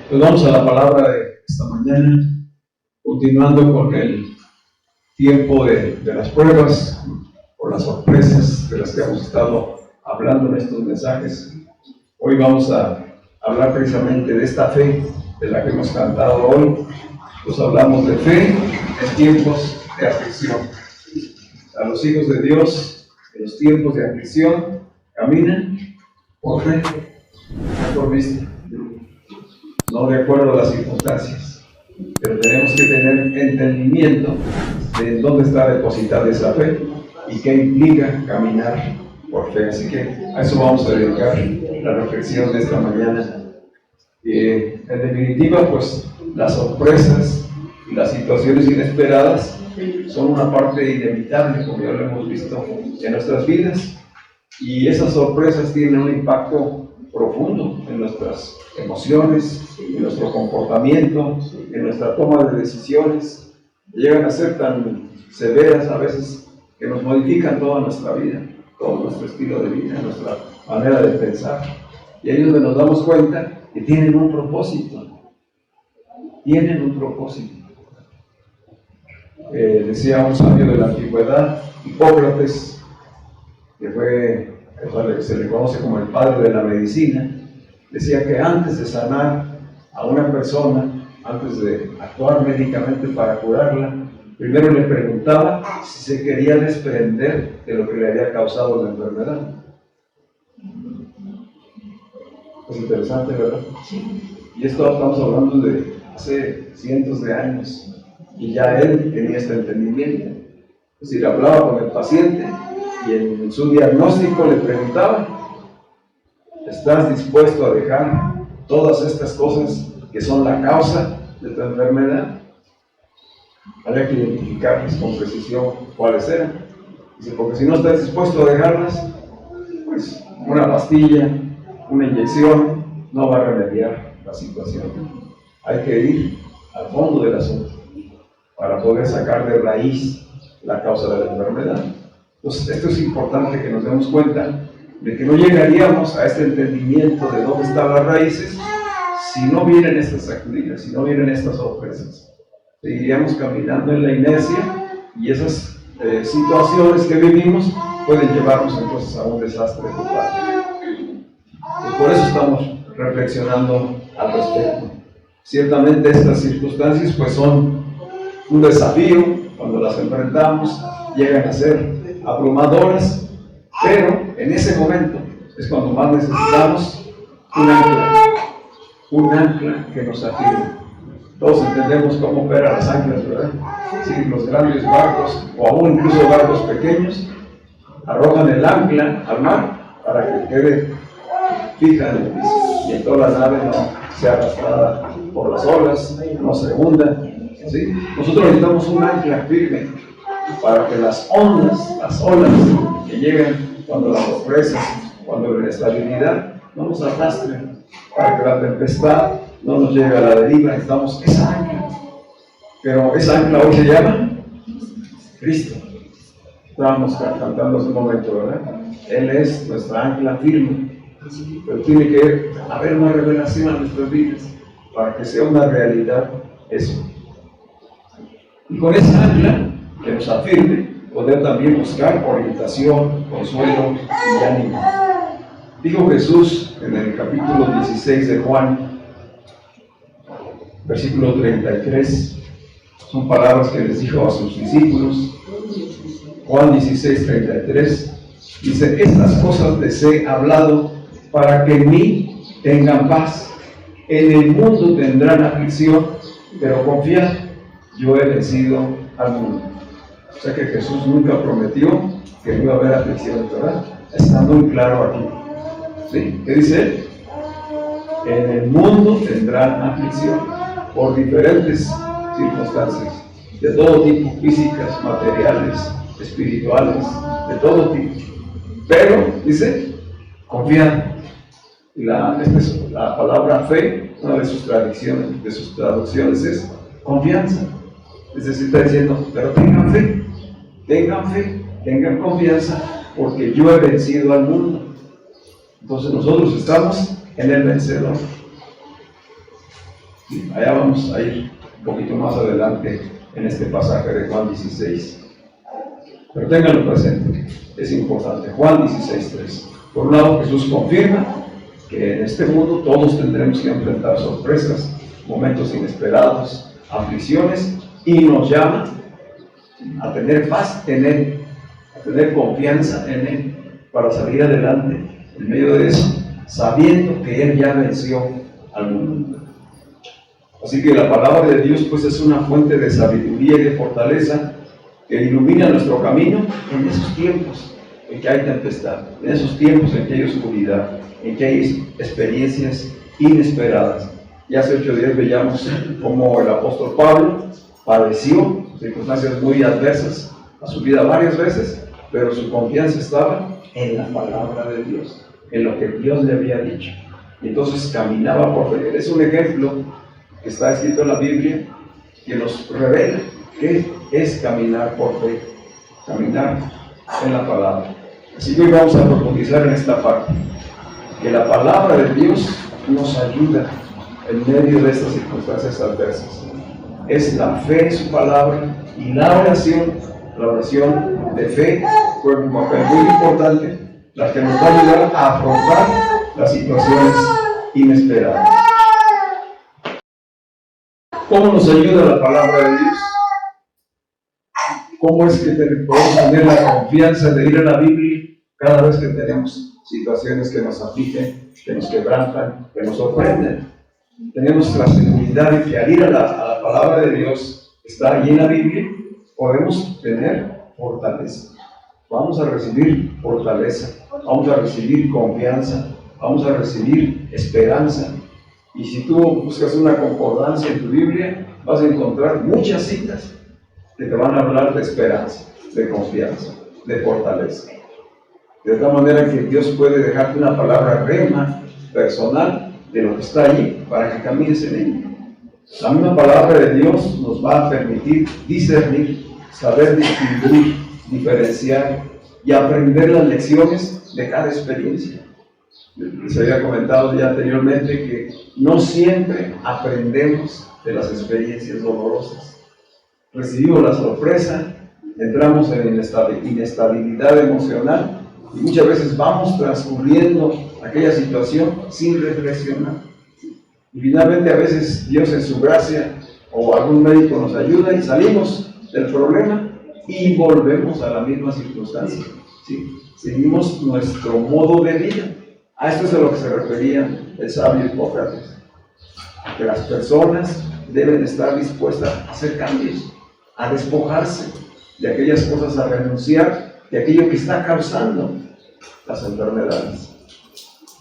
Pues vamos a la palabra de esta mañana, continuando con el tiempo de las pruebas o las sorpresas de las que hemos estado hablando en estos mensajes. Hoy vamos a hablar precisamente de esta fe de la que hemos cantado hoy. Pues hablamos de fe en tiempos de aflicción. A los hijos de Dios en los tiempos de aflicción caminan por fe, no por vista, no de acuerdo a las circunstancias, pero tenemos que tener entendimiento de dónde está depositada esa fe y qué implica caminar por fe. Así que a eso vamos a dedicar la reflexión de esta mañana. En definitiva, pues las sorpresas y las situaciones inesperadas son una parte inevitable, como ya lo hemos visto en nuestras vidas, y esas sorpresas tienen un impacto profundo en nuestras emociones, en nuestro comportamiento, en nuestra toma de decisiones. Llegan a ser tan severas a veces que nos modifican toda nuestra vida, todo nuestro estilo de vida, nuestra manera de pensar. Y ahí es donde nos damos cuenta que tienen un propósito. Tienen un propósito. Decía un sabio de la antigüedad, Hipócrates, que se le conoce como el padre de la medicina, decía que antes de sanar a una persona, antes de actuar médicamente para curarla, primero le preguntaba si se quería desprender de lo que le había causado la enfermedad. Es interesante, ¿verdad? Y esto estamos hablando de hace cientos de años, y ya él tenía este entendimiento. Es decir, hablaba con el paciente y en su diagnóstico le preguntaba: ¿estás dispuesto a dejar todas estas cosas que son la causa de tu enfermedad? Habría que identificarlas con precisión cuáles eran. Dice, porque si no estás dispuesto a dejarlas, pues una pastilla, una inyección no va a remediar la situación. Hay que ir al fondo del asunto para poder sacar de raíz la causa de la enfermedad. Entonces, esto es importante que nos demos cuenta de que no llegaríamos a este entendimiento de dónde están las raíces si no vienen estas sacudidas, si no vienen estas sorpresas. Seguiríamos caminando en la inercia y esas situaciones que vivimos pueden llevarnos entonces a un desastre total. Y por eso estamos reflexionando al respecto. Ciertamente estas circunstancias pues son un desafío cuando las enfrentamos, llegan a ser abrumadoras, pero en ese momento es cuando más necesitamos un ancla que nos afirme. Todos entendemos cómo operan las anclas, ¿verdad? Sí, los grandes barcos, o aún incluso barcos pequeños, arrojan el ancla al mar para que quede fija en el piso y en toda la nave no sea arrastrada por las olas, no se hunda. ¿Sí? Nosotros necesitamos un ancla firme para que las ondas, las olas que llegan cuando las sorpresas, cuando la inestabilidad no nos arrastren, para que la tempestad no nos llegue a la deriva. Necesitamos esa ancla. Pero esa ancla hoy se llama Cristo. Estábamos cantando hace un momento, ¿verdad? Él es nuestra ancla firme. Pero tiene que haber una revelación en nuestras vidas para que sea una realidad eso. Y con esa ancla que nos afirme, poder también buscar orientación, consuelo y ánimo. Dijo Jesús en el capítulo 16 de Juan, versículo 33, son palabras que les dijo a sus discípulos. Juan 16, 33, dice: estas cosas les he hablado para que en mí tengan paz. En el mundo tendrán aflicción, pero confiad, yo he vencido al mundo. O sea que Jesús nunca prometió que no iba a haber aflicción, ¿verdad? Está muy claro aquí. ¿Sí? ¿Qué dice él? En el mundo tendrán aflicción por diferentes circunstancias, de todo tipo, físicas, materiales, espirituales, de todo tipo. Pero, dice, confiando. Y esta es la palabra fe, una de sus traducciones es confianza. Es decir, está diciendo, pero tengan fe, tengan confianza, porque yo he vencido al mundo. Entonces nosotros estamos en el vencedor. Allá vamos a ir un poquito más adelante en este pasaje de Juan 16. Pero ténganlo presente, es importante. Juan 16:3. Por un lado, Jesús confirma que en este mundo todos tendremos que enfrentar sorpresas, momentos inesperados, aflicciones, y nos llama a tener paz en Él, a tener confianza en Él, para salir adelante en medio de eso, sabiendo que Él ya venció al mundo. Así que la palabra de Dios pues es una fuente de sabiduría y de fortaleza que ilumina nuestro camino en esos tiempos en que hay tempestad, en esos tiempos en que hay oscuridad, en que hay experiencias inesperadas. Ya hace 8 días veíamos cómo el apóstol Pablo padeció circunstancias muy adversas a su vida varias veces, pero su confianza estaba en la palabra de Dios, en lo que Dios le había dicho. Y entonces caminaba por fe. Es un ejemplo que está escrito en la Biblia que nos revela qué es caminar por fe, caminar en la palabra. Así que hoy vamos a profundizar en esta parte, que la palabra de Dios nos ayuda en medio de estas circunstancias adversas. Es la fe en su palabra, y la oración de fe juega un papel muy importante, la que nos va a ayudar a afrontar las situaciones inesperadas. ¿Cómo nos ayuda la palabra de Dios? ¿Cómo es que podemos tener la confianza de ir a la Biblia cada vez que tenemos situaciones que nos afligen, que nos quebrantan, que nos sorprenden? Tenemos la seguridad de que al ir a la palabra de Dios, está allí en la Biblia, podemos tener fortaleza. Vamos a recibir fortaleza, vamos a recibir confianza, vamos a recibir esperanza. Y si tú buscas una concordancia en tu Biblia, vas a encontrar muchas citas que te van a hablar de esperanza, de confianza, de fortaleza. De tal manera que Dios puede dejarte una palabra rema, personal, de lo que está allí, para que camines en ella. La misma palabra de Dios nos va a permitir discernir, saber distinguir, diferenciar y aprender las lecciones de cada experiencia. Les había comentado ya anteriormente que no siempre aprendemos de las experiencias dolorosas. Recibimos la sorpresa, entramos en inestabilidad emocional y muchas veces vamos transcurriendo aquella situación sin reflexionar. Y finalmente a veces Dios en su gracia o algún médico nos ayuda y salimos del problema y volvemos a la misma circunstancia. ¿Sí? Seguimos nuestro modo de vida. A esto es a lo que se refería el sabio Hipócrates, que las personas deben estar dispuestas a hacer cambios, a despojarse de aquellas cosas, a renunciar de aquello que está causando las enfermedades.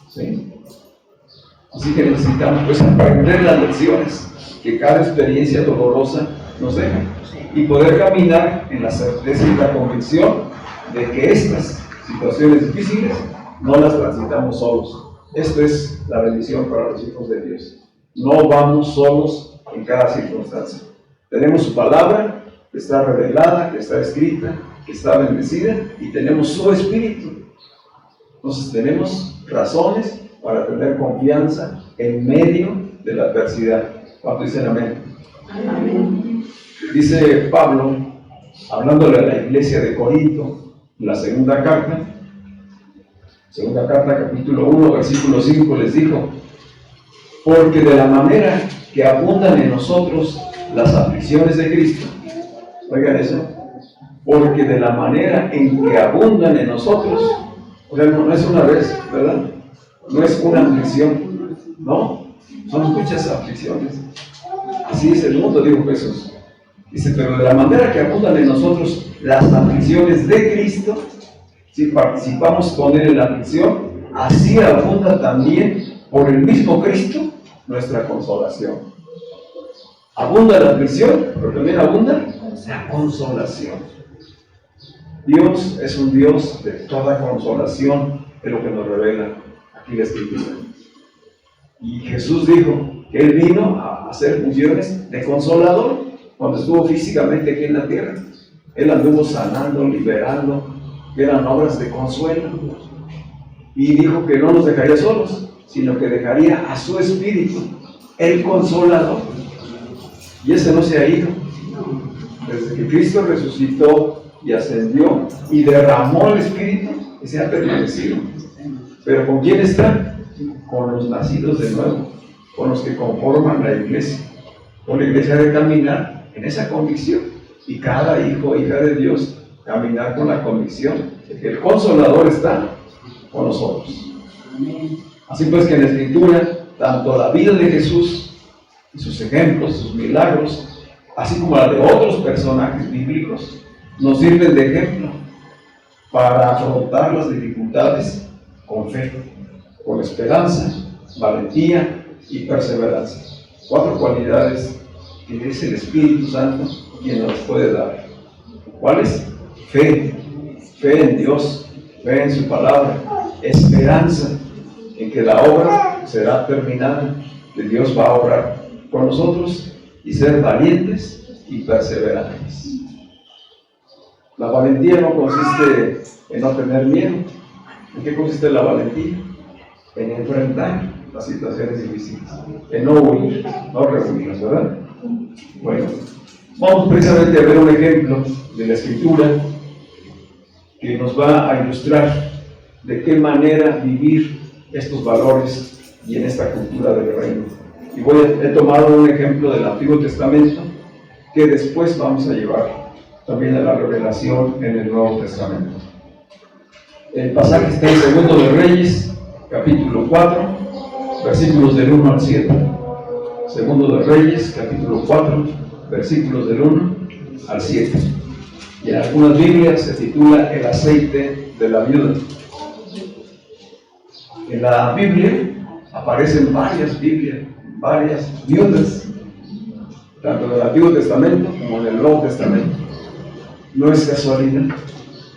¿Sí? Así que necesitamos pues aprender las lecciones que cada experiencia dolorosa nos deja y poder caminar en la certeza y la convicción de que estas situaciones difíciles no las transitamos solos. Esto es la bendición para los hijos de Dios. No vamos solos en cada circunstancia. Tenemos su palabra, que está revelada, que está escrita, que está bendecida, y tenemos su Espíritu. Entonces tenemos razones para tener confianza en medio de la adversidad. ¿Cuánto dicen amén? Amén. Dice Pablo, hablándole a la iglesia de Corinto, en la segunda carta, capítulo 1, versículo 5, les dijo: porque de la manera que abundan en nosotros las aflicciones de Cristo, oigan eso, porque de la manera en que abundan en nosotros, o sea, no es una vez, ¿verdad? No es una aflicción, no, son muchas aflicciones. Así es el mundo, dijo Jesús. Dice, pero de la manera que abundan en nosotros las aflicciones de Cristo, si participamos con Él en la aflicción, así abunda también por el mismo Cristo nuestra consolación. Abunda la aflicción, pero también abunda la consolación. Dios es un Dios de toda consolación, es lo que nos revela aquí la Escritura. Y Jesús dijo que Él vino a hacer funciones de consolador cuando estuvo físicamente aquí en la tierra. Él anduvo sanando, liberando, que eran obras de consuelo. Y dijo que no nos dejaría solos, sino que dejaría a su Espíritu, el Consolador. Y ese no se ha ido. Desde que Cristo resucitó y ascendió y derramó el Espíritu, ese ha permanecido. Pero ¿con quién está? Con los nacidos de nuevo, con los que conforman la iglesia. Con la iglesia de caminar en esa convicción. Y cada hijo o hija de Dios caminar con la convicción de que el Consolador está con nosotros. Así pues que en la Escritura, tanto la vida de Jesús y sus ejemplos, sus milagros, así como la de otros personajes bíblicos, nos sirven de ejemplo para afrontar las dificultades con fe, con esperanza, valentía y perseverancia. 4 cualidades que es el Espíritu Santo quien nos puede dar. ¿Cuáles? Fe en Dios, fe en su palabra, esperanza en que la obra será terminada, que Dios va a obrar con nosotros, y ser valientes y perseverantes. La valentía no consiste en no tener miedo. ¿En qué consiste la valentía? En enfrentar las situaciones difíciles, en no huir, no rehuirlas, ¿verdad? Bueno, vamos precisamente a ver un ejemplo de la Escritura que nos va a ilustrar de qué manera vivir estos valores y en esta cultura del reino. Y he tomado un ejemplo del Antiguo Testamento que después vamos a llevar también a la revelación en el Nuevo Testamento. El pasaje está en Segundo de Reyes, capítulo 4, versículos del 1 al 7. Segundo de Reyes, capítulo 4, versículos del 1 al 7. Y en algunas Biblias se titula El aceite de la viuda. En la Biblia aparecen varias viudas, tanto en el Antiguo Testamento como en el Nuevo Testamento. No es casualidad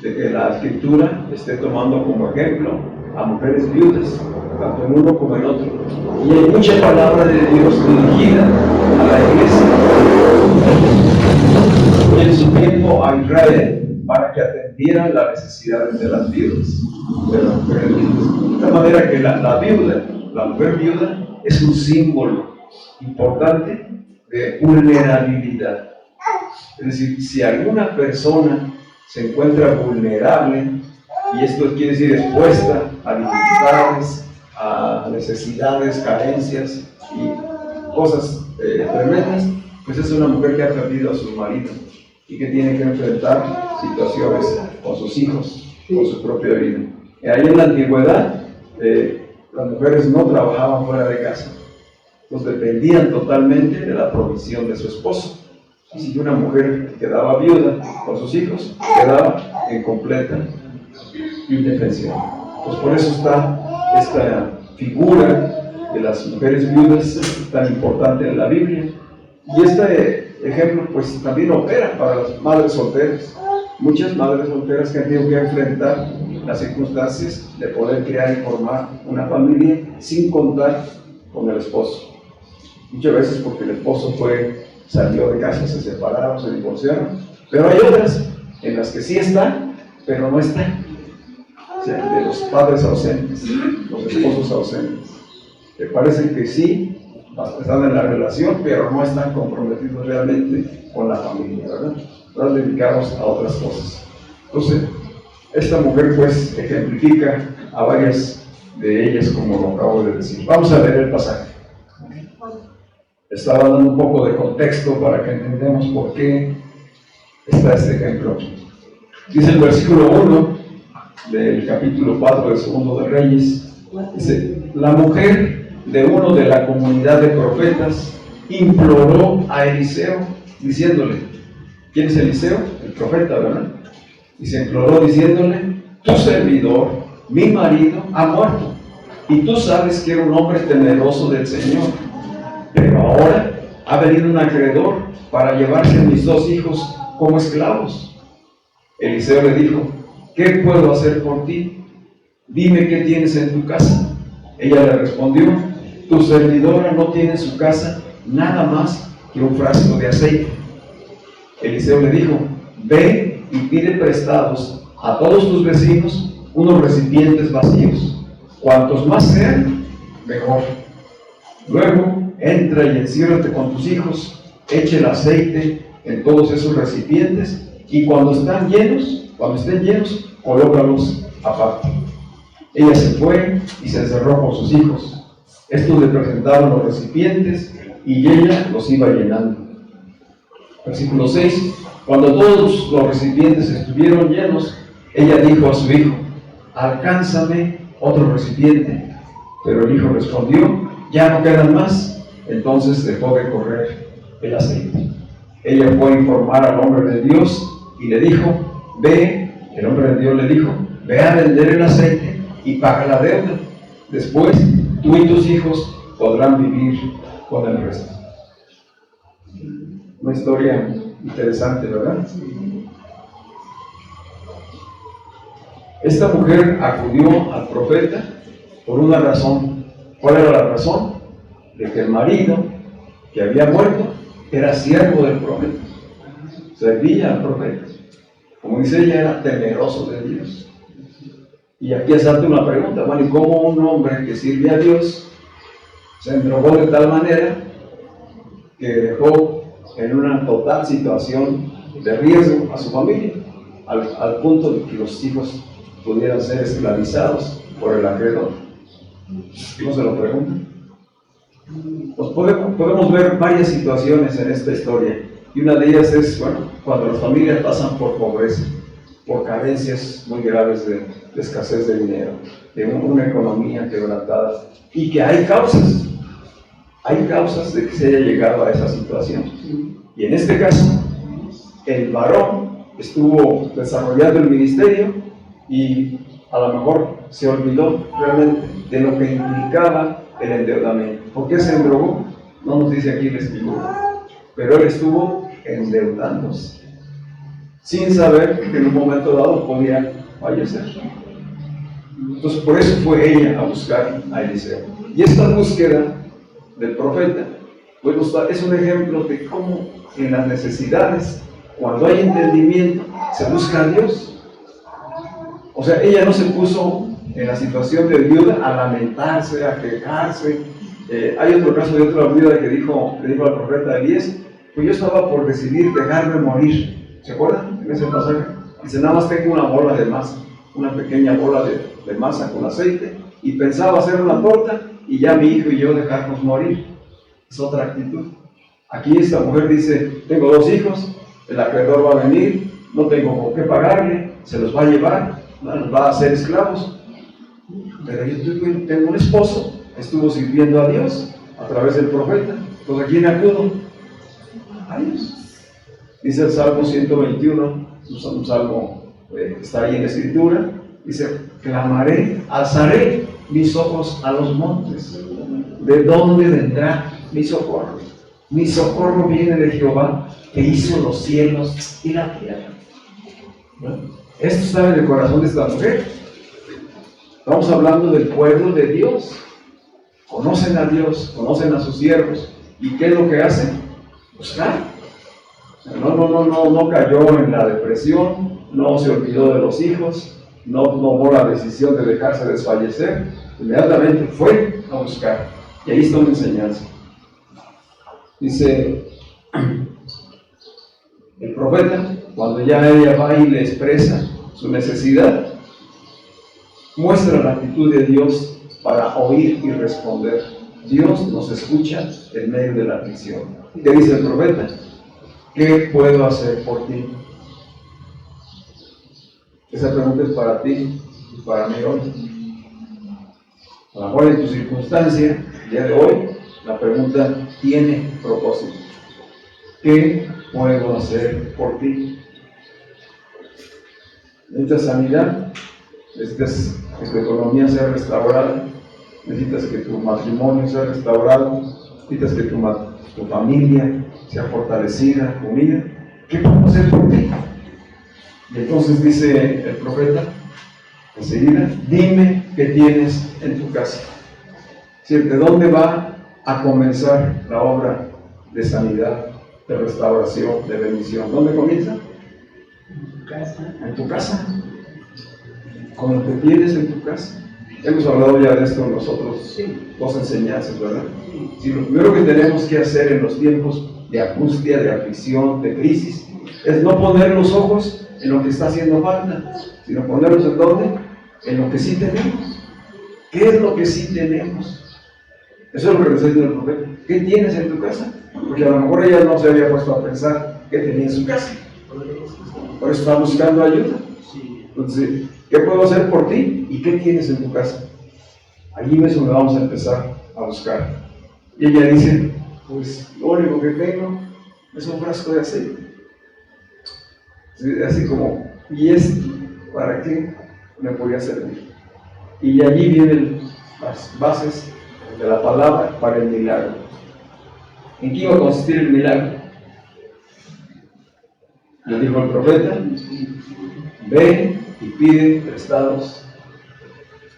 de que la Escritura esté tomando como ejemplo a mujeres viudas, tanto en uno como en otro. Y hay mucha palabra de Dios dirigida a la iglesia. Y en su tiempo a Israel, para que atendieran las necesidades de las viudas, de las mujeres viudas. De manera que la viuda, la mujer viuda, es un símbolo importante de vulnerabilidad. Es decir, si alguna persona se encuentra vulnerable, y esto quiere decir expuesta a dificultades, a necesidades, carencias y cosas tremendas, pues es una mujer que ha perdido a su marido y que tiene que enfrentar situaciones con sus hijos, con su propia vida. Ahí en la antigüedad, las mujeres no trabajaban fuera de casa, pues dependían totalmente de la provisión de su esposo. Y si una mujer quedaba viuda con sus hijos, quedaba en completa indefensión. Pues por eso está esta figura de las mujeres viudas tan importante en la Biblia. Y este ejemplo pues también opera para las madres solteras. Muchas madres solteras que han tenido que enfrentar las circunstancias de poder crear y formar una familia sin contar con el esposo. Muchas veces porque el esposo salió de casa, se separaron, se divorciaron. Pero hay otras en las que sí están, pero no están. O sea, de los padres ausentes, los esposos ausentes, que parecen que sí están en la relación, pero no están comprometidos realmente con la familia, ¿verdad? Están dedicados a otras cosas. Entonces, esta mujer pues ejemplifica a varias de ellas, como lo acabo de decir. Vamos a leer el pasaje. Estaba dando un poco de contexto para que entendamos por qué está este ejemplo. Dice el versículo 1 del capítulo 4 del Segundo de Reyes, dice: la mujer de uno de la comunidad de profetas imploró a Eliseo diciéndole, ¿quién es Eliseo? El profeta, ¿verdad? Y se imploró diciéndole: tu servidor, mi marido, ha muerto, y tú sabes que era un hombre temeroso del Señor, pero ahora ha venido un acreedor para llevarse a mis 2 hijos como esclavos. Eliseo le dijo: ¿qué puedo hacer por ti? Dime qué tienes en tu casa. Ella le respondió: tu servidora no tiene en su casa nada más que un frasco de aceite. Eliseo le dijo: ve y pide prestados a todos tus vecinos unos recipientes vacíos. Cuantos más sean, mejor. Luego entra y enciérrate con tus hijos, echa el aceite en todos esos recipientes, y cuando estén llenos, colócalos aparte. Ella se fue y se encerró con sus hijos. Estos le presentaron los recipientes y ella los iba llenando. Versículo 6. Cuando todos los recipientes estuvieron llenos, ella dijo a su hijo: alcánzame otro recipiente. Pero el hijo respondió: ya no quedan más. Entonces dejó de correr el aceite. Ella fue a informar al hombre de Dios y le dijo: el hombre de Dios le dijo: ve a vender el aceite y paga la deuda. Después tú y tus hijos podrán vivir con el resto. Una historia interesante, ¿verdad? Esta mujer acudió al profeta por una razón. ¿Cuál era la razón? De que el marido que había muerto era siervo del profeta, servía al profeta. Como dice ella, era temeroso de Dios. Y aquí hacerte una pregunta: bueno, ¿y cómo un hombre que sirve a Dios se endrogó de tal manera que dejó en una total situación de riesgo a su familia, al punto de que los hijos pudieran ser esclavizados por el acreedor? ¿No se lo preguntan? Pues podemos ver varias situaciones en esta historia, y una de ellas es, cuando las familias pasan por pobreza, por carencias muy graves de escasez de dinero, de una economía quebrantada, y que hay causas de que se haya llegado a esa situación. Y en este caso, el varón estuvo desarrollando el ministerio y a lo mejor se olvidó realmente de lo que implicaba el endeudamiento. ¿Por qué se endeudó? No nos dice aquí el escritor, pero él estuvo endeudándose sin saber que en un momento dado podía fallecer. Entonces por eso fue ella a buscar a Eliseo. Y esta búsqueda del profeta pues es un ejemplo de cómo en las necesidades, cuando hay entendimiento, se busca a Dios. O sea, ella no se puso en la situación de viuda a lamentarse, a quejarse. Hay otro caso de otra viuda que le dijo al profeta Elías: pues yo estaba por decidir dejarme morir. ¿Se acuerdan en ese pasaje? Dice: nada más tengo una bola de masa, una pequeña bola de masa con aceite, y pensaba hacer una torta y ya mi hijo y yo dejarnos morir. Es otra actitud. Aquí esta mujer dice: tengo 2 hijos, el acreedor va a venir, no tengo por qué pagarle, se los va a llevar, nos va a hacer esclavos. Pero yo tengo un esposo, estuvo sirviendo a Dios a través del profeta. Entonces, ¿a quién acudo? A Dios. Dice el Salmo 121, un salmo que está ahí en la Escritura, dice: clamaré, alzaré mis ojos a los montes. ¿De dónde vendrá mi socorro? Mi socorro viene de Jehová, que hizo los cielos y la tierra. Esto estaba en el corazón de esta mujer. Estamos hablando del pueblo de Dios. Conocen a Dios, conocen a sus siervos. ¿Y qué es lo que hacen? Buscar. No cayó en la depresión, no se olvidó de los hijos, no tomó la decisión de dejarse desfallecer. Inmediatamente fue a buscar. Y ahí está una enseñanza. Dice el profeta, cuando ya ella va y le expresa su necesidad, muestra la actitud de Dios para oír y responder. Dios nos escucha en medio de la aflicción. ¿Qué dice el profeta? ¿Qué puedo hacer por ti? Esa pregunta es para ti y para mí hoy. A lo mejor en tu circunstancia, el día de hoy, la pregunta tiene propósito. ¿Qué puedo hacer por ti? ¿Necesitas sanidad? ¿Necesitas que tu economía sea restaurada? ¿Necesitas que tu matrimonio sea restaurado? ¿Necesitas que tu familia sea fortalecida, unida? ¿Qué puedo hacer por ti? Y entonces dice el profeta, enseguida, dime qué tienes en tu casa. Es decir, ¿de dónde va a comenzar la obra de sanidad, de restauración, de bendición? ¿Dónde comienza? En tu casa. En tu casa. Con lo que tienes en tu casa. Hemos hablado ya de esto en nosotros, dos enseñanzas, ¿verdad? Sí, lo primero que tenemos que hacer en los tiempos de angustia, de aflicción, de crisis, es no poner los ojos en lo que está haciendo falta, sino ponerlos en dónde? En lo que sí tenemos. ¿Qué es lo que sí tenemos? Eso es lo que nos dice el profeta. ¿Qué tienes en tu casa? Porque a lo mejor ella no se había puesto a pensar qué tenía en su casa. Por eso está buscando ayuda. Entonces, ¿qué puedo hacer por ti? ¿Y qué tienes en tu casa? Allí es donde vamos a empezar a buscar. Y ella dice, pues lo único que tengo es un frasco de aceite. Así como, ¿y esto para qué me podría servir? Y allí vienen las bases de la palabra para el milagro. ¿En qué iba a consistir el milagro? Le dijo el profeta, ve y pide prestados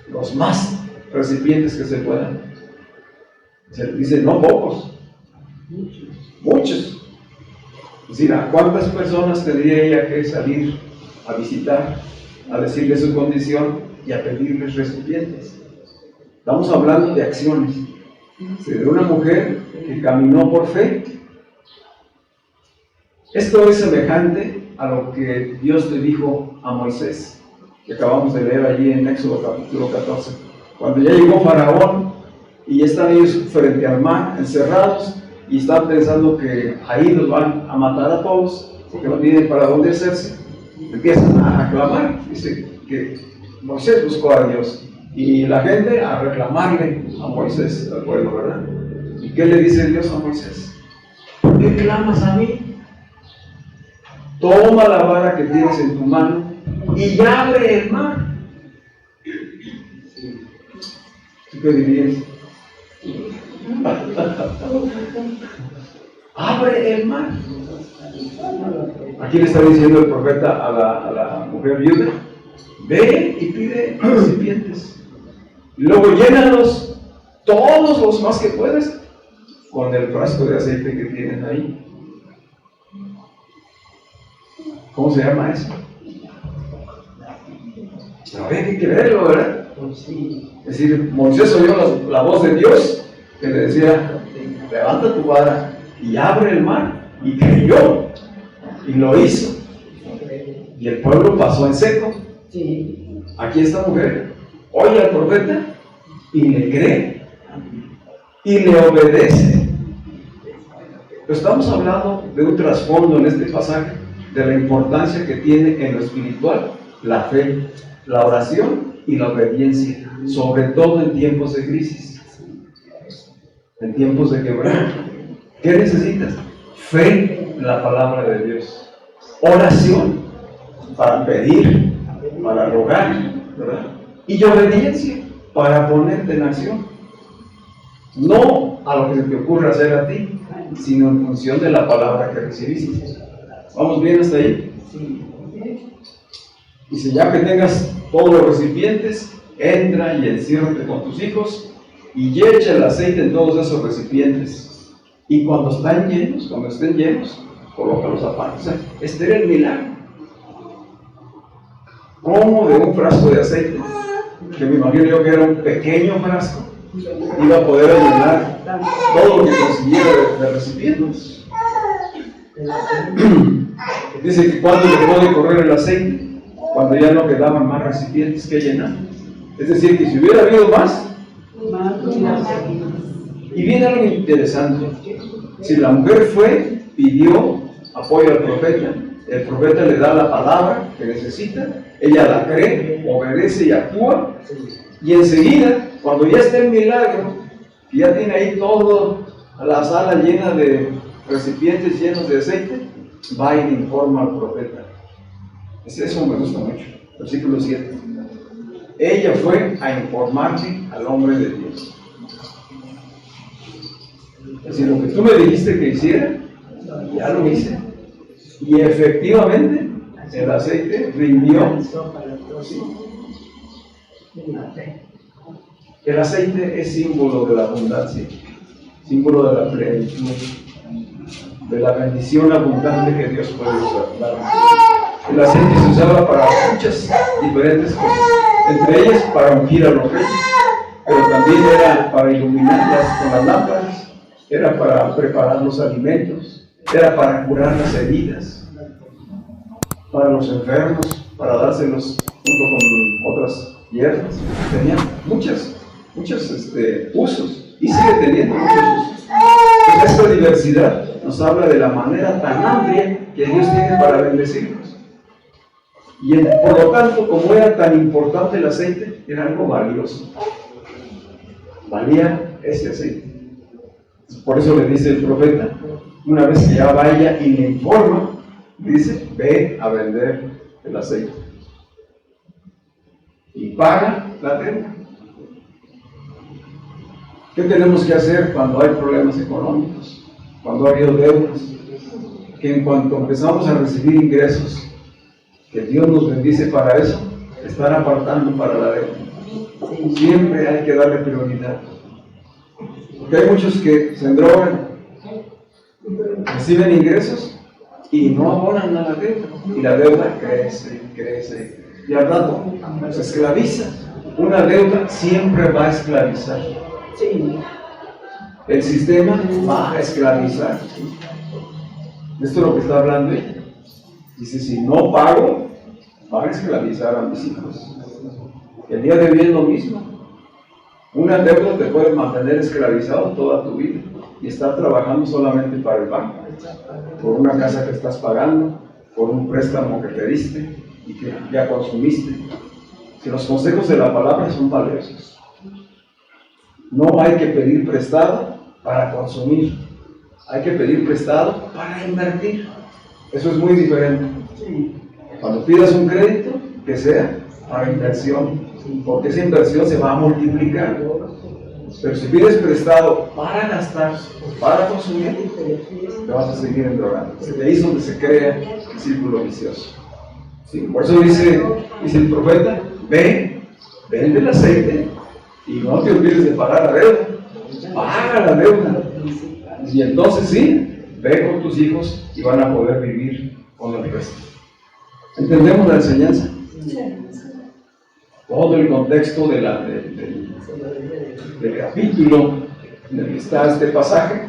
los más recipientes que se puedan. Dice, no pocos, muchos. Es decir, ¿a cuántas personas tendría ella que salir a visitar, a decirle su condición y a pedirles recipientes? Estamos hablando de acciones, de una mujer que caminó por fe. Esto es semejante a lo que Dios le dijo a Moisés, que acabamos de leer allí en Éxodo capítulo 14. Cuando ya llegó Faraón y ya están ellos frente al mar, encerrados, y están pensando que ahí los van a matar a todos, porque no tienen para dónde hacerse, empiezan a clamar. Dice que Moisés buscó a Dios y la gente a reclamarle a Moisés, al pueblo, ¿verdad? ¿Y qué le dice Dios a Moisés? ¿Por qué clamas a mí? Toma la vara que tienes en tu mano y abre el mar. ¿Tú qué dirías? Abre el mar. Aquí le está diciendo el profeta a la mujer viuda, ve y pide recipientes. Y luego llénalos, todos los más que puedes, con el frasco de aceite que tienes ahí. ¿Cómo se llama eso? Pero había que creerlo, ¿verdad? Es decir, Moisés oyó la voz de Dios que le decía, levanta tu vara y abre el mar, y creyó y lo hizo, y el pueblo pasó en seco. Aquí esta mujer oye al profeta y le cree y le obedece. Pero estamos hablando de un trasfondo en este pasaje de la importancia que tiene en lo espiritual la fe, la oración y la obediencia, sobre todo en tiempos de crisis, en tiempos de quebranto. ¿Qué necesitas? Fe en la palabra de Dios, oración para pedir, para rogar, ¿verdad? Y obediencia para ponerte en acción, no a lo que se te ocurra hacer a ti, sino en función de la palabra que recibiste. ¿Vamos bien hasta ahí? Dice, ya que tengas todos los recipientes, entra y enciérrate con tus hijos y echa el aceite en todos esos recipientes. Y cuando estén llenos, colócalos aparte. O sea, este era el milagro. Como de un frasco de aceite, que me imagino yo que era un pequeño frasco, iba a poder llenar todo lo que consiguiera de recipientes. Dice que cuando le puede correr el aceite, cuando ya no quedaban más recipientes que llenar. Es decir, que si hubiera habido más. Y viene algo interesante. Si la mujer fue, pidió apoyo al profeta, el profeta le da la palabra que necesita, ella la cree, obedece y actúa, y enseguida, cuando ya está el milagro, que ya tiene ahí toda la sala llena de recipientes llenos de aceite, va y le informa al profeta. Eso me gusta mucho. Versículo 7. Ella fue a informarle al hombre de Dios. Es decir, lo que tú me dijiste que hiciera, ya lo hice. Y efectivamente, el aceite rindió. El aceite es símbolo de la abundancia, símbolo de la plenitud, de la bendición abundante que Dios puede usar. El aceite se usaba para muchas diferentes cosas, entre ellas para ungir a los reyes, pero también era para iluminarlas con las lámparas, era para preparar los alimentos, era para curar las heridas, para los enfermos, para dárselos junto con otras hierbas. Tenía muchos usos y sigue teniendo muchos usos. Pues esta diversidad nos habla de la manera tan amplia que Dios tiene para bendecirnos. Y por lo tanto, como era tan importante el aceite, era algo valioso. Valía ese aceite. Por eso le dice el profeta, una vez que ya vaya y le informa, dice, ve a vender el aceite. Y paga la deuda. ¿Qué tenemos que hacer cuando hay problemas económicos? Cuando ha habido deudas. Que en cuanto empezamos a recibir ingresos, que Dios nos bendice para eso, estar apartando para la deuda. Siempre hay que darle prioridad. Porque hay muchos que se endrogan, reciben ingresos y no abonan a la deuda. Y la deuda crece, crece. Y al rato se esclaviza. Una deuda siempre va a esclavizar. El sistema va a esclavizar. Esto es lo que está hablando ella. Dice, si no pago, van a esclavizar a mis hijos. El día de hoy es lo mismo. Una deuda te puede mantener esclavizado toda tu vida y estar trabajando solamente para el banco, por una casa que estás pagando, por un préstamo que te diste y que ya consumiste. Si los consejos de la palabra son valiosos. No hay que pedir prestado para consumir, hay que pedir prestado para invertir. Eso es muy diferente. Cuando pidas un crédito, que sea para inversión, porque esa inversión se va a multiplicar. Pero si pides prestado para gastar, para consumir, te vas a seguir endrogando. De ahí es donde se crea el círculo vicioso. ¿Sí? Por eso dice el profeta, ve, vende el aceite y no te olvides de pagar la deuda. Paga la deuda. Y entonces sí, ve con tus hijos y van a poder vivir con el resto. ¿Entendemos la enseñanza? Todo el contexto del capítulo en el que está este pasaje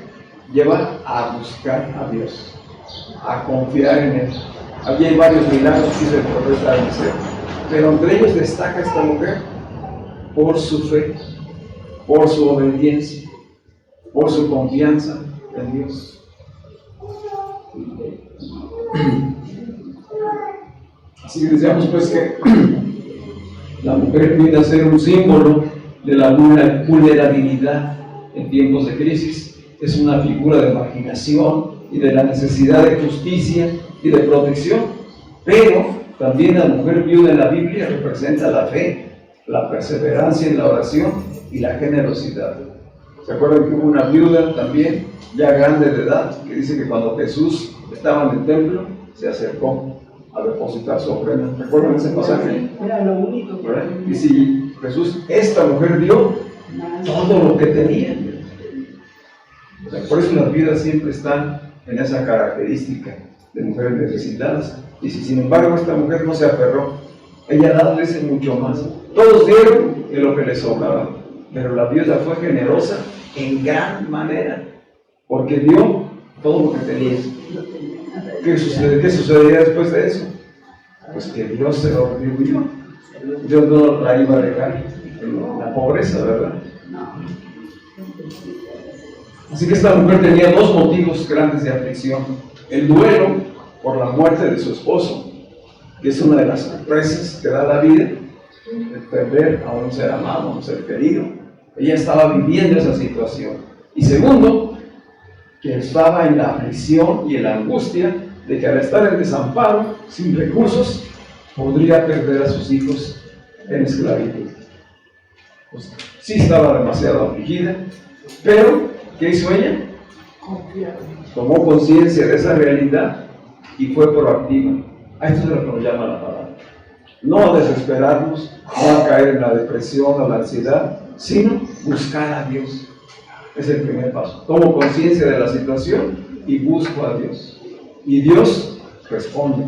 lleva a buscar a Dios, a confiar en Él. Allí hay varios milagros, dice el profeta Eliseo, pero entre ellos destaca esta mujer por su fe, por su obediencia, por su confianza en Dios. Así que decíamos pues que la mujer viene a ser un símbolo de la vulnerabilidad en tiempos de crisis. Es una figura de marginación y de la necesidad de justicia y de protección. Pero también la mujer viuda en la Biblia representa la fe, la perseverancia en la oración y la generosidad. ¿Se acuerdan que hubo una viuda también, ya grande de edad, que dice que cuando Jesús estaba en el templo, se acercó a depositar su ofrenda? ¿Recuerdan ese pasaje? Era lo único que ¿verdad? Y si Jesús, esta mujer dio todo lo que tenía. O sea, por eso las viudas siempre están en esa característica de mujeres necesitadas. Y si sin embargo esta mujer no se aferró, ella daba mucho más. Todos dieron de lo que les sobraba, pero la viuda fue generosa en gran manera, porque dio todo lo que tenía. ¿Qué sucedería después de eso? Pues que Dios se lo retribuyó. Dios no la iba a dejar en la pobreza, ¿verdad? Así que esta mujer tenía dos motivos grandes de aflicción: el duelo por la muerte de su esposo, que es una de las sorpresas que da la vida, el perder a un ser amado, a un ser querido. Ella estaba viviendo esa situación. Y segundo, que estaba en la aflicción y en la angustia de que al estar en desamparo, sin recursos, podría perder a sus hijos en esclavitud. Pues, sí estaba demasiado afligida, pero ¿qué hizo ella? Tomó conciencia de esa realidad y fue proactiva. A esto es lo que nos llama la palabra. No a desesperarnos, no a caer en la depresión o la ansiedad, sino buscar a Dios. Es el primer paso. Tomo conciencia de la situación y busco a Dios. Y Dios responde.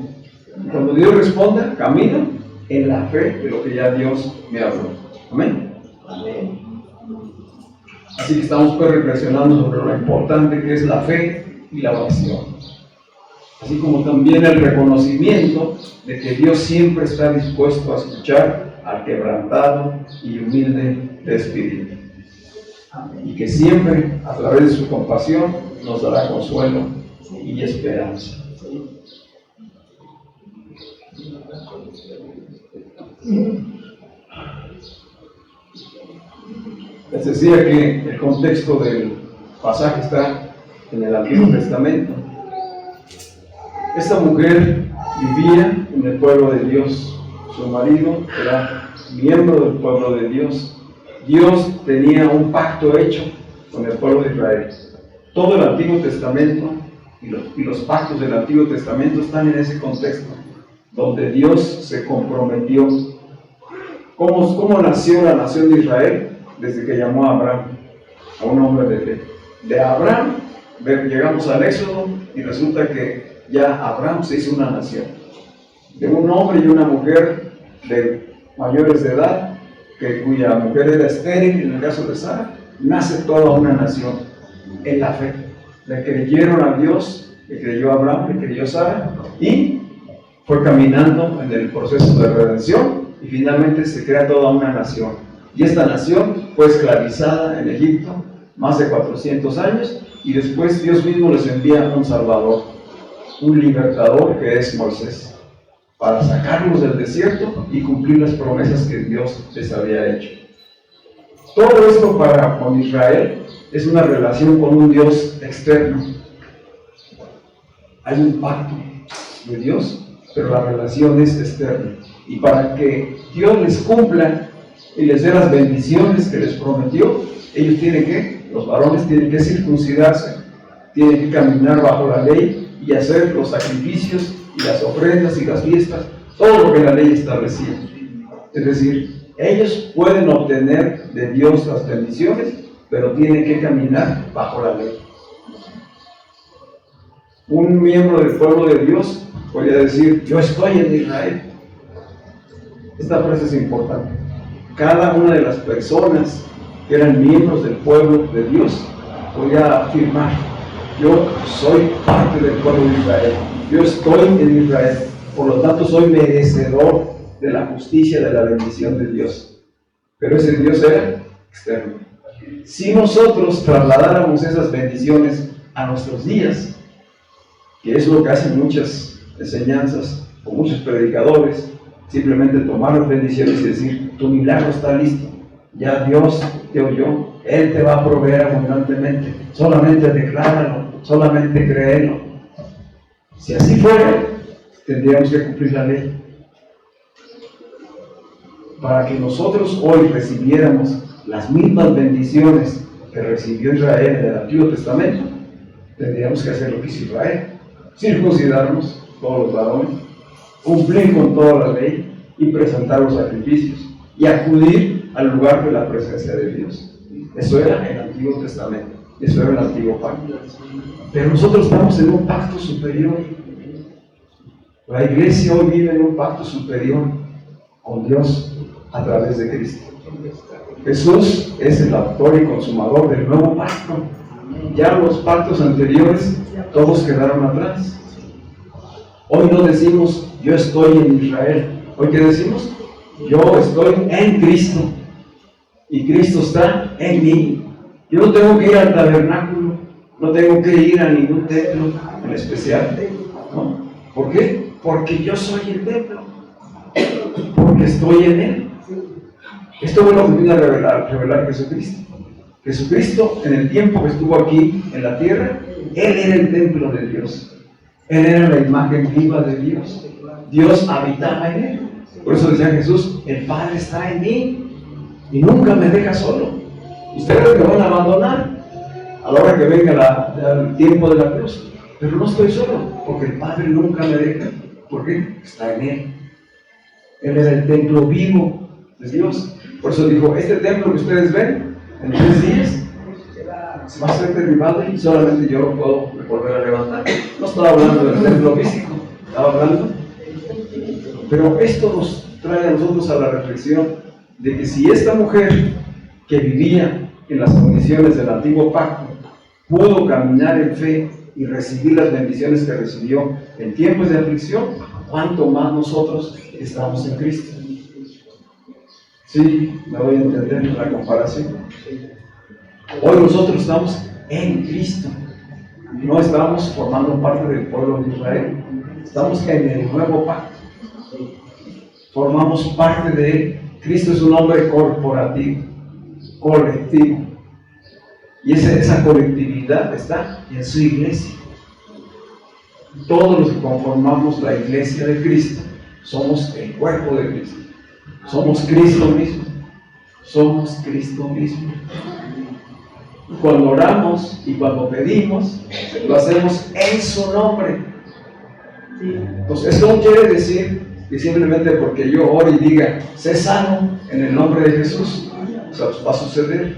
Y cuando Dios responda, camino en la fe de lo que ya Dios me habló. Amén. Amén. Así que estamos pues reflexionando sobre lo importante que es la fe y la oración. Así como también el reconocimiento de que Dios siempre está dispuesto a escuchar al quebrantado y humilde de espíritu. Y que siempre, a través de su compasión, nos dará consuelo y esperanza. Les decía que el contexto del pasaje está en el Antiguo Testamento. Esta mujer vivía en el pueblo de Dios. Su marido era miembro del pueblo de Dios. Dios tenía un pacto hecho con el pueblo de Israel. Todo el Antiguo Testamento y los pactos del Antiguo Testamento están en ese contexto, donde Dios se comprometió. ¿Cómo nació la nación de Israel? Desde que llamó a Abraham, a un hombre de fe. De Abraham llegamos al Éxodo y resulta que ya Abraham se hizo una nación. De un hombre y una mujer de mayores de edad, cuya mujer era estéril, en el caso de Sara, nace toda una nación en la fe. Le creyeron a Dios, le creyó Abraham, le creyó Sara, y fue caminando en el proceso de redención, y finalmente se crea toda una nación. Y esta nación fue esclavizada en Egipto más de 400 años, y después Dios mismo les envía un Salvador, un libertador que es Moisés, para sacarlos del desierto y cumplir las promesas que Dios les había hecho. Todo esto con Israel es una relación con un Dios externo. Hay un pacto de Dios, pero la relación es externa. Y para que Dios les cumpla y les dé las bendiciones que les prometió, los varones tienen que circuncidarse, tienen que caminar bajo la ley y hacer los sacrificios y las ofrendas y las fiestas, todo lo que la ley establecía. Es decir, ellos pueden obtener de Dios las bendiciones, pero tienen que caminar bajo la ley. Un miembro del pueblo de Dios podría decir: yo estoy en Israel. Esta frase es importante. Cada una de las personas que eran miembros del pueblo de Dios podía afirmar: yo soy parte del pueblo de Israel, yo estoy en Israel, por lo tanto soy merecedor de la justicia, de la bendición de Dios. Pero ese Dios era externo. Si nosotros trasladáramos esas bendiciones a nuestros días, que es lo que hacen muchas enseñanzas o muchos predicadores, simplemente tomar las bendiciones y decir: tu milagro está listo, ya Dios te oyó, Él te va a proveer abundantemente, solamente decláralo, solamente créelo. Si así fuera, tendríamos que cumplir la ley. Para que nosotros hoy recibiéramos las mismas bendiciones que recibió Israel en el Antiguo Testamento, tendríamos que hacer lo que hizo Israel: circuncidarnos, todos los varones, cumplir con toda la ley y presentar los sacrificios y acudir al lugar de la presencia de Dios. Eso era el Antiguo Testamento, eso era el Antiguo Pacto. Pero nosotros estamos en un pacto superior. La iglesia hoy vive en un pacto superior con Dios a través de Cristo. Jesús es el autor y consumador del nuevo pacto. Ya los pactos anteriores todos quedaron atrás. Hoy no decimos: yo estoy en Israel. Hoy, ¿qué decimos? Yo estoy en Cristo y Cristo está en mí. Yo no tengo que ir al tabernáculo, no tengo que ir a ningún templo en especial, ¿no? ¿Por qué? Porque yo soy el templo, porque estoy en Él. Esto es lo que viene a revelar Jesucristo. Jesucristo, en el tiempo que estuvo aquí en la tierra, Él era el templo de Dios. Él era la imagen viva de Dios. Dios habitaba en Él. Por eso decía Jesús: el Padre está en mí y nunca me deja solo. Ustedes me van a abandonar a la hora que venga el tiempo de la cruz, pero no estoy solo, porque el Padre nunca me deja. ¿Por qué? Está en Él. Él era el templo vivo de Dios. Por eso dijo, este templo que ustedes ven, en 3 días, va a ser derribado y solamente yo lo puedo volver a levantar. No estaba hablando del templo físico, estaba hablando. Pero esto nos trae a nosotros a la reflexión de que si esta mujer que vivía en las condiciones del antiguo pacto pudo caminar en fe y recibir las bendiciones que recibió en tiempos de aflicción, ¿cuánto más nosotros estamos en Cristo? Sí, me voy a entender la comparación. Hoy nosotros estamos en Cristo. No estamos formando parte del pueblo de Israel. Estamos en el nuevo pacto. Formamos parte de Él. Cristo es un hombre corporativo, colectivo. Y esa colectividad está en su iglesia. Todos los que conformamos la iglesia de Cristo somos el cuerpo de Cristo. Somos Cristo mismo. Somos Cristo mismo. Cuando oramos y cuando pedimos, lo hacemos en su nombre. Entonces, eso no quiere decir que simplemente porque yo ore y diga, sé sano en el nombre de Jesús, o sea, pues va a suceder.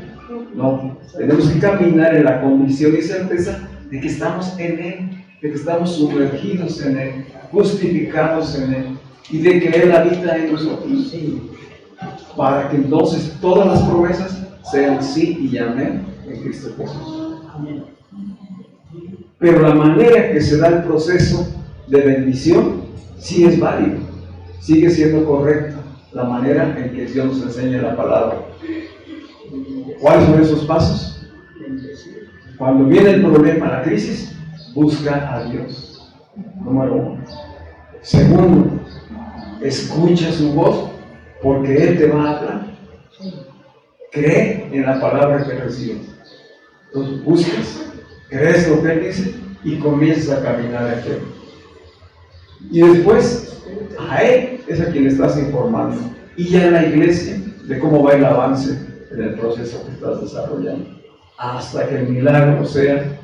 No, tenemos que caminar en la convicción y certeza de que estamos en Él, de que estamos sumergidos en Él, justificados en Él, y de que Él habita en nosotros. Para que entonces todas las promesas sean sí y amén en Cristo Jesús. Pero la manera que se da el proceso de bendición sí es válido, sigue siendo correcta la manera en que Dios nos enseña la palabra. ¿Cuáles son esos pasos? Cuando viene el problema, la crisis, busca a Dios. Número 1. Segundo, escucha su voz porque Él te va a hablar. Cree en la palabra que recibes. Entonces buscas, crees lo que Él dice y comienzas a caminar en fe. Y después, a Él es a quien le estás informando. Y ya en la iglesia, de cómo va el avance en el proceso que estás desarrollando. Hasta que el milagro sea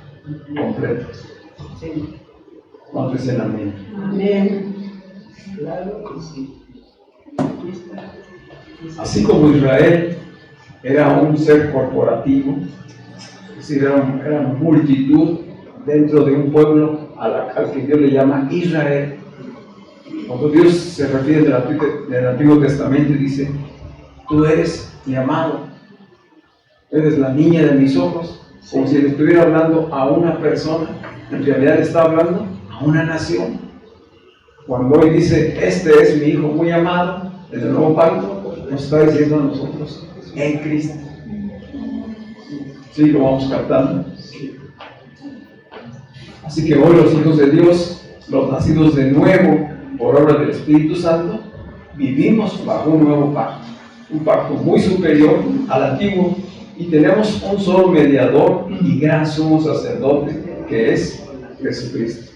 completo. ¿Cuántos dicen amén? Amén. Claro que sí. Así como Israel era un ser corporativo, es decir, era una multitud dentro de un pueblo al que Dios le llama Israel. Cuando Dios se refiere del Antiguo Testamento y dice, tú eres mi amado, eres la niña de mis ojos, como si le estuviera hablando a una persona, en realidad le está hablando a una nación. Cuando hoy dice, este es mi hijo muy amado, en el nuevo pacto, nos está diciendo a nosotros, en Cristo. Sí, lo vamos captando. Así que hoy los hijos de Dios, los nacidos de nuevo por obra del Espíritu Santo, vivimos bajo un nuevo pacto, un pacto muy superior al antiguo, y tenemos un solo mediador y gran sumo sacerdote, que es Jesucristo.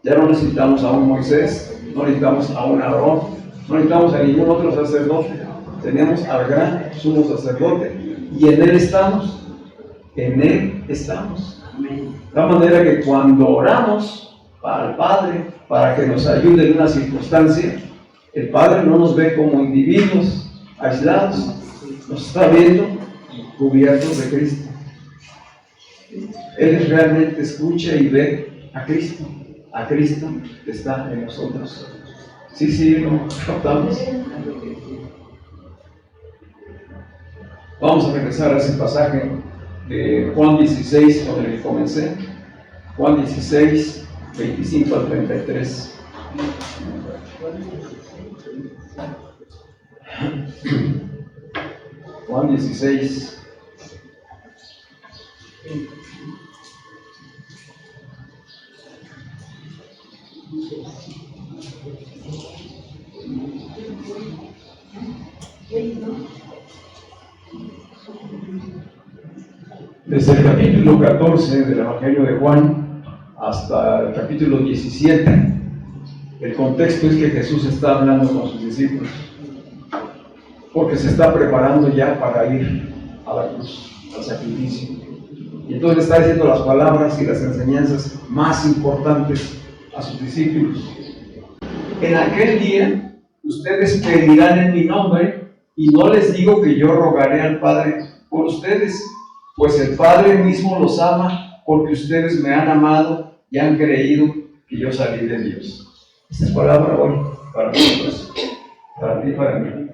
Ya no necesitamos a un Moisés, no necesitamos a un Aarón, no necesitamos a ningún otro sacerdote. Tenemos al gran sumo sacerdote y en Él estamos. En Él estamos. De tal manera que cuando oramos al Padre para que nos ayude en una circunstancia, el Padre no nos ve como individuos aislados, nos está viendo cubiertos de Cristo. Él realmente escucha y ve a Cristo que está en nosotros. Sí, lo captamos. Vamos a regresar a ese pasaje de Juan 16 con el que comencé. Juan 16, 25 al 33. Juan 16. Desde el capítulo 14 del Evangelio de Juan hasta el capítulo 17, el contexto es que Jesús está hablando con sus discípulos, porque se está preparando ya para ir a la cruz, al sacrificio. Y entonces le está diciendo las palabras y las enseñanzas más importantes a sus discípulos. en aquel día ustedes pedirán en mi nombre, y no les digo que yo rogaré al Padre por ustedes, pues el Padre mismo los ama, porque ustedes me han amado y han creído que yo salí de Dios. Esta es palabra hoy para nosotros, para ti y para mí.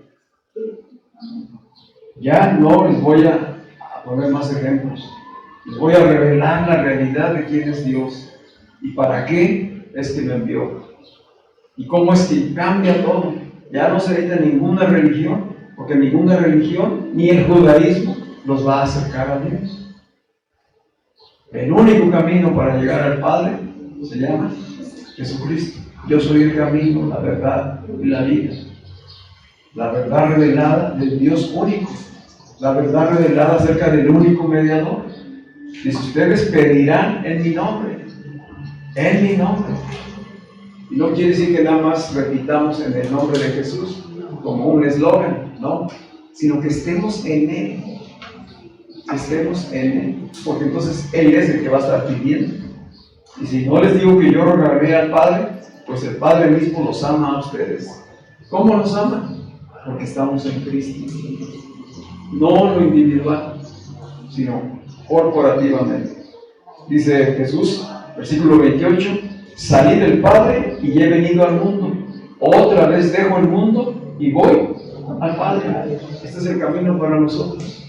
Ya no les voy a poner más ejemplos. Les voy a revelar la realidad de quién es Dios y para qué es que me envió. Y cómo es que cambia todo. Ya no se necesita ninguna religión, porque ninguna religión, ni el judaísmo, los va a acercar a Dios. El único camino para llegar al Padre se llama Jesucristo. Yo soy el camino, la verdad y la vida. La verdad revelada del Dios único. La verdad revelada acerca del único mediador. Dice, ustedes pedirán en mi nombre. En mi nombre. Y no quiere decir que nada más repitamos en el nombre de Jesús como un eslogan, no, sino que estemos en Él. Estemos en Él. Porque entonces Él es el que va a estar pidiendo. Y si no les digo que yo rogaré al Padre, pues el Padre mismo los ama a ustedes. ¿Cómo los ama? Porque estamos en Cristo. No lo individual, sino corporativamente. Dice Jesús, versículo 28, salí del Padre y he venido al mundo. Otra vez dejo el mundo y voy al Padre. Este es el camino para nosotros.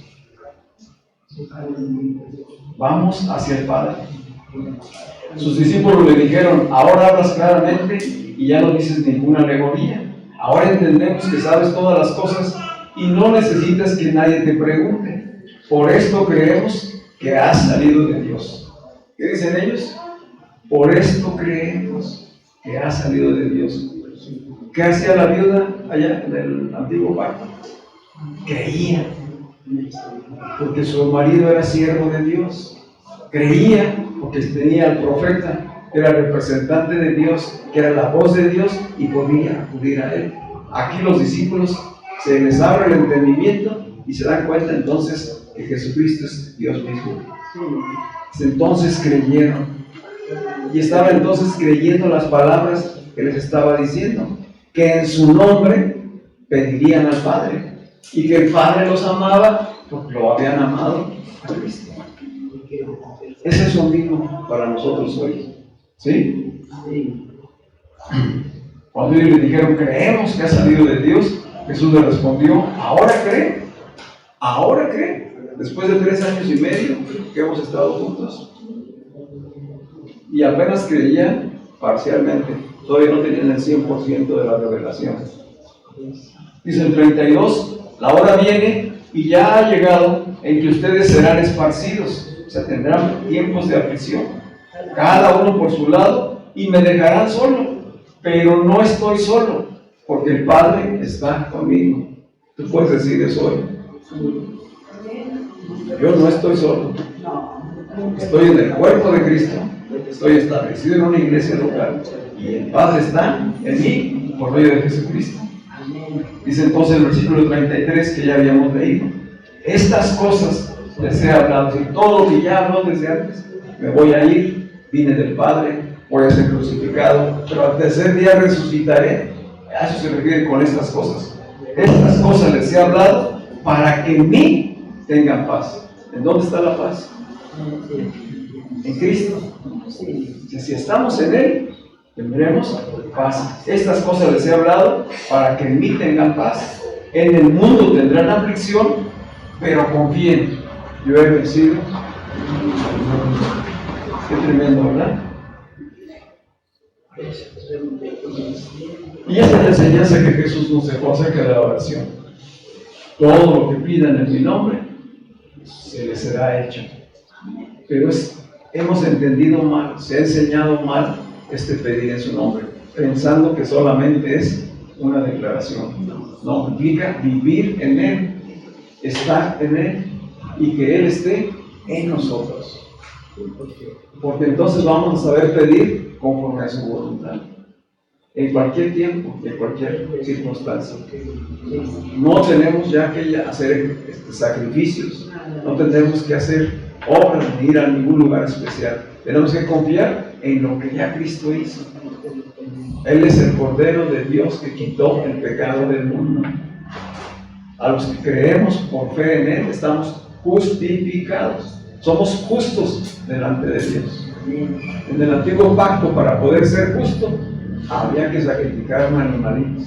Vamos hacia el Padre. Sus discípulos le dijeron, ahora hablas claramente y ya no dices ninguna alegoría. Ahora entendemos que sabes todas las cosas y no necesitas que nadie te pregunte. Por esto creemos que has salido de Dios. ¿Qué dicen ellos? Por esto creemos que has salido de Dios. ¿Qué hacía la viuda allá en el antiguo pacto? Creía, porque su marido era siervo de Dios. Creía porque tenía al profeta, que era representante de Dios, que era la voz de Dios y podía acudir a él. Aquí los discípulos se les abre el entendimiento y se dan cuenta entonces que Jesucristo es Dios mismo. Entonces creyeron y estaban entonces creyendo las palabras que les estaba diciendo, que en su nombre pedirían al Padre y que el Padre los amaba porque lo habían amado a Cristo. Es eso mismo para nosotros hoy. ¿Sí? Cuando ellos le dijeron, creemos que ha salido de Dios, Jesús le respondió, ¿ahora cree? ¿Ahora cree? Después de 3 años y medio que hemos estado juntos. Y apenas creían parcialmente, todavía no tenían el 100% de la revelación. Dice el 32, la hora viene y ya ha llegado en que ustedes serán esparcidos. O sea, tendrán tiempos de aflicción, cada uno por su lado, y me dejarán solo, pero no estoy solo, porque el Padre está conmigo. Tú puedes decir eso hoy. Yo no estoy solo, estoy en el cuerpo de Cristo, estoy establecido en una iglesia local, y el Padre está en mí por medio de Jesucristo. Dice entonces el versículo 33 que ya habíamos leído, estas cosas les he hablado, y todo lo que ya habló desde antes, me voy a ir, vine del Padre, voy a ser crucificado, pero al tercer día resucitaré. A eso se refiere con estas cosas. Estas cosas les he hablado para que en mí tengan paz. ¿En dónde está la paz? En Cristo. Si estamos en Él, tendremos paz. Estas cosas les he hablado para que en mí tengan paz. En el mundo tendrán aflicción, pero confíen. Yo he vencido. Qué tremendo, ¿verdad? Y esa es la enseñanza que Jesús nos dejó acerca de la oración. Todo lo que pidan en mi nombre, se les será hecho. Pero hemos entendido mal, se ha enseñado mal este pedir en su nombre, pensando que solamente es una declaración. No, implica vivir en Él, estar en Él y que Él esté en nosotros. Porque entonces vamos a saber pedir conforme a su voluntad. En cualquier tiempo, en cualquier circunstancia. No tenemos ya que hacer sacrificios, no tenemos que hacer obras ni ir a ningún lugar especial. Tenemos que confiar en lo que ya Cristo hizo. Él es el Cordero de Dios que quitó el pecado del mundo. A los que creemos por fe en Él estamos justificados. Somos justos delante de Dios. En el antiguo pacto, para poder ser justo, había que sacrificar un animalito.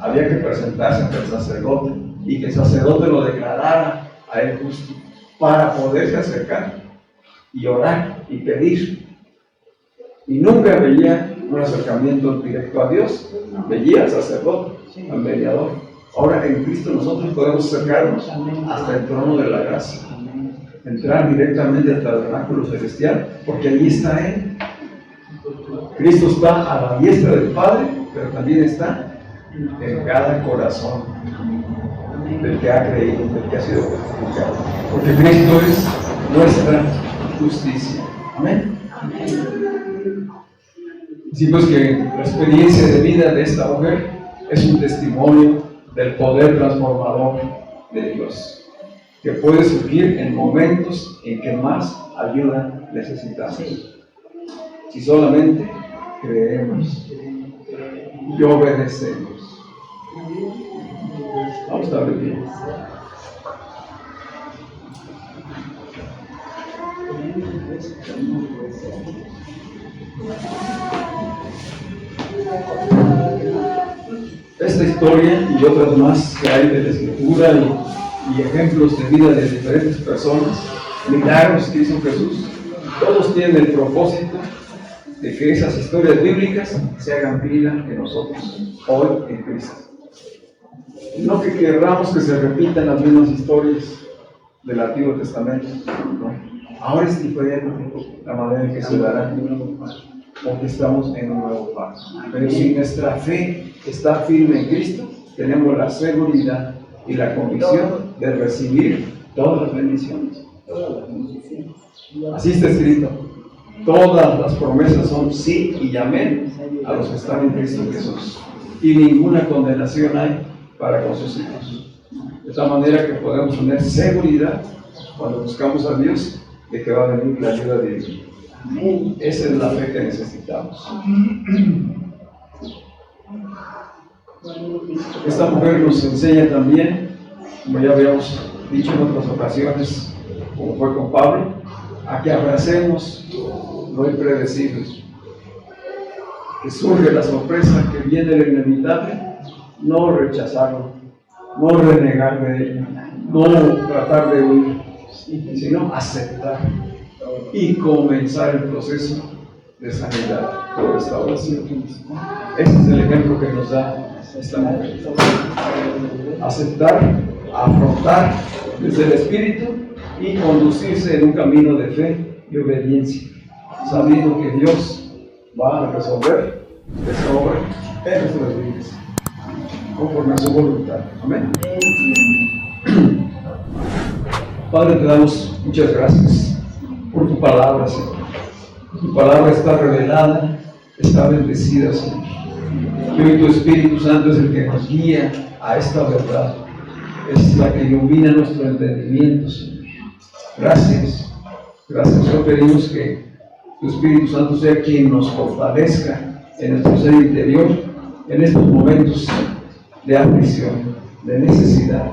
Había que presentarse ante el sacerdote y que el sacerdote lo declarara a él justo para poderse acercar y orar y pedir. Y nunca veía un acercamiento directo a Dios, veía al sacerdote, al mediador. Ahora en Cristo nosotros podemos acercarnos hasta el trono de la gracia, entrar directamente al tabernáculo celestial, porque allí está Él. Cristo está a la diestra del Padre, pero también está en cada corazón del que ha creído, del que ha sido justificado, porque Cristo es nuestra justicia. Amén. Así pues que la experiencia de vida de esta mujer es un testimonio del poder transformador de Dios, que puede surgir en momentos en que más ayuda necesitamos. Si solamente creemos y obedecemos. Vamos a estar de pie. Esta historia y otras más que hay de la Escritura y ejemplos de vida de diferentes personas, milagros que hizo Jesús, todos tienen el propósito de que esas historias bíblicas se hagan vida en nosotros hoy en Cristo. No que querramos que se repitan las mismas historias del Antiguo Testamento, no. Ahora es diferente la manera en que se dará, porque estamos en un nuevo pacto. Pero si nuestra fe está firme en Cristo, tenemos la seguridad y la convicción de recibir todas las bendiciones. Así está escrito. Todas las promesas son sí y amén a los que están en Cristo Jesús. Y ninguna condenación hay para con sus hijos. De tal manera que podemos tener seguridad cuando buscamos a Dios de que va a venir la ayuda de Dios. Esa es la fe que necesitamos. Esta mujer nos enseña también, como ya habíamos dicho en otras ocasiones, como fue con Pablo, a que abracemos lo impredecible, que surge la sorpresa, que viene lo inevitable, no rechazarlo, no renegar de él, no tratar de huir, sino aceptar y comenzar el proceso de sanidad o restauración. Ese es el ejemplo que nos da esta mujer. Aceptar, afrontar desde el Espíritu y conducirse en un camino de fe y obediencia, sabiendo que Dios va a resolver esta obra en nuestras vidas, conforme a su voluntad. Amén. Padre, te damos muchas gracias por tu palabra, Señor. Tu palabra está revelada, está bendecida, Señor. Y hoy tu Espíritu Santo es el que nos guía a esta verdad. Es la que ilumina nuestro entendimiento, Señor. Gracias. Gracias. Hoy pedimos que tu Espíritu Santo sea quien nos fortalezca en nuestro ser interior en estos momentos de aflicción, de necesidad,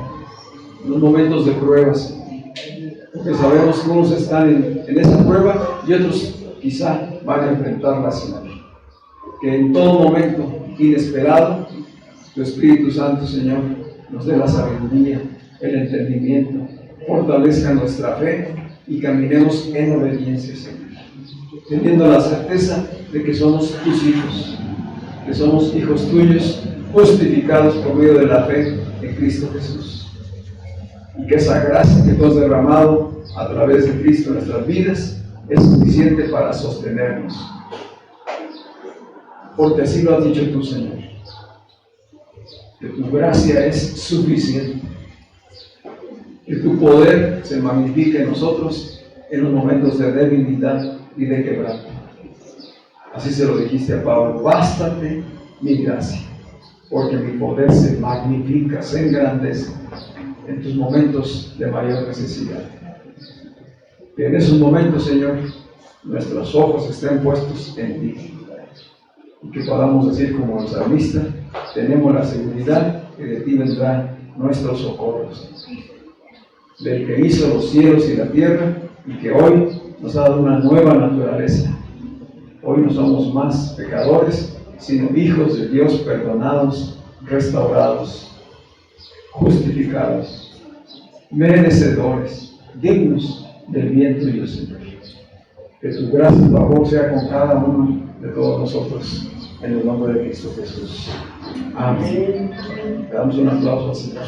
en los momentos de pruebas. Porque sabemos que unos están en esa prueba y otros quizá van a enfrentarla, Señor. Que en todo momento inesperado, tu Espíritu Santo, Señor, nos dé la sabiduría, el entendimiento, fortalezca nuestra fe y caminemos en obediencia, Señor. Teniendo la certeza de que somos tus hijos, que somos hijos tuyos, justificados por medio de la fe en Cristo Jesús. Y que esa gracia que tú has derramado a través de Cristo en nuestras vidas es suficiente para sostenernos. Porque así lo has dicho tú, Señor. Que tu gracia es suficiente. Que tu poder se magnifique en nosotros en los momentos de debilidad y de quebranto. Así se lo dijiste a Pablo: bástate mi gracia, porque mi poder se magnifica, se engrandece en tus momentos de mayor necesidad. Que en esos momentos, Señor, nuestros ojos estén puestos en ti y que podamos decir como el salmista, tenemos la seguridad que de ti vendrán nuestros socorros, del que hizo los cielos y la tierra y que hoy nos ha dado una nueva naturaleza. Hoy no somos más pecadores, sino hijos de Dios perdonados, restaurados, justificados, merecedores, dignos del bien tuyo, Señor. Que tu gracia y favor sea con cada uno de todos nosotros, en el nombre de Cristo Jesús. Amén. Le damos un aplauso al Señor.